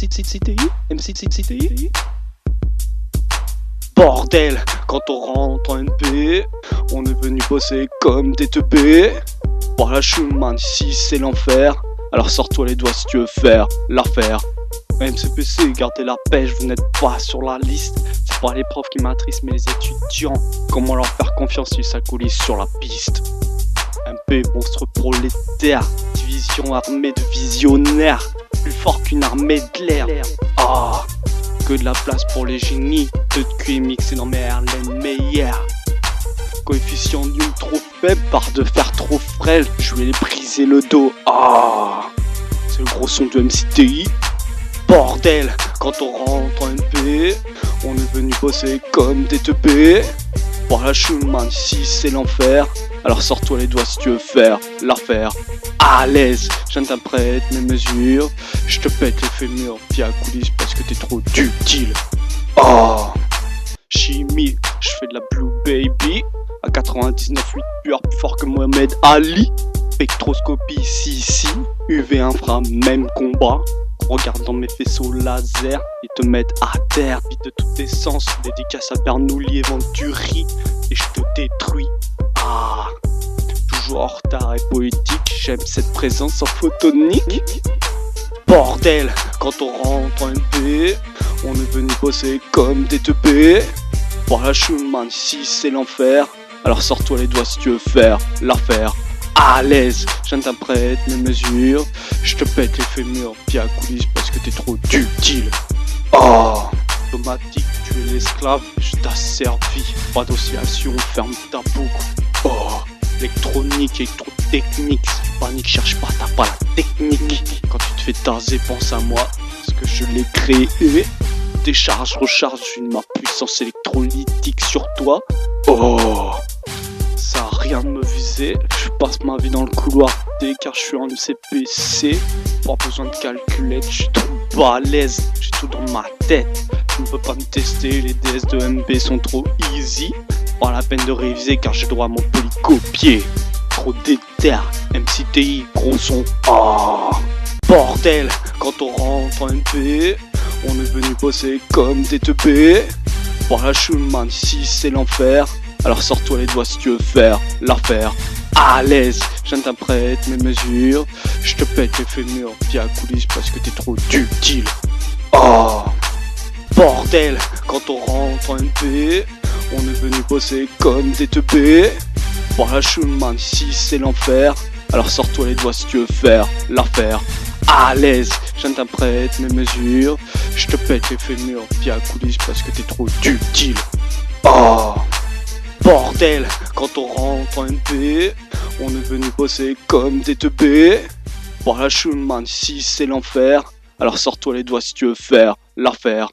MCCTI, MCCTI. Bordel, quand on rentre en NP, on est venu bosser comme des teubés. Voilà, Schulman, ici c'est l'enfer. Alors sors-toi les doigts si tu veux faire l'affaire. MCPC, gardez la pêche, vous n'êtes pas sur la liste. C'est pas les profs qui m'attristent mais les étudiants. Comment leur faire confiance si ça coulisse sur la piste? MP, monstre prolétaire, division armée de visionnaires, plus fort qu'une armée de l'air. Ah, que de la place pour les génies, de QI mixé dans mes Erlen Meyer. Coefficient nul trop faible, barre de fer trop frêle, je vais les briser le dos. Ah, c'est le gros son de MCTI. Bordel, quand on rentre en NP, on est venu bosser comme des teubés. Voilà, Schulman, ici c'est l'enfer. Alors sors-toi les doigts si tu veux faire l'affaire. À l'aise, j'interprète mes mesures. Je te pète les fémurs via coulisses parce que t'es trop ductile. Oh, chimie, je fais de la blue baby. À 99,8 pur, plus fort que Mohamed Ali. Spectroscopie ici, UV infra, même combat. Regarde dans mes faisceaux laser, ils te mettent à terre. Vide de tous tes sens, dédicace à Bernoulli et Venturi. Et je te détruis. Ah, toujours en retard et poétique, j'aime cette présence en photonique. Bordel, quand on rentre en NP, on est venu bosser comme des teubés. Voilà, Schulman, ici c'est l'enfer. Alors sors-toi les doigts si tu veux faire l'affaire. À l'aise, j'interprète mes mesures. Je te pète les fémurs via coulisses parce que t'es trop ductile. Oh, automatique, tu es l'esclave, je t'asservis. Pas d'oscillation, ferme ta boucle. Oh, électronique, électrotechnique. Panique, cherche pas, t'as pas la technique. Quand tu te fais taser, pense à moi, parce que je l'ai créé. Décharge, recharge une ma puissance électrolytique sur toi. Oh, ça a rien de me viser, je passe ma vie dans le couloir dès car je suis en MCPC. Pas besoin de calculette, je suis trop balèze, j'ai tout dans ma tête. Tu ne peux pas me tester, les DS de MB sont trop easy. Pas la peine de réviser car j'ai droit à mon polycopier. Trop déter, MCTI, gros son. Oh, bordel, quand on rentre en MP, on est venu bosser comme des teubés. Voilà, Schulman, ici c'est l'enfer. Alors sors-toi les doigts si tu veux faire l'affaire. À l'aise, j'interprète mes mesures. Je te pète les fémurs via coulisses parce que t'es trop ductile. Oh, bordel, quand on rentre en NP, on est venu bosser comme des teubés. Voilà, Schulman, ici c'est l'enfer. Alors sors-toi les doigts si tu veux faire l'affaire. À l'aise, j'interprète mes mesures. Je te pète les fémurs via coulisses parce que t'es trop ductile. Oh, bordel, quand on rentre en NP, on est venu bosser comme des teubés. Voilà, Schulman, ici c'est l'enfer. Alors sors-toi les doigts si tu veux faire l'affaire.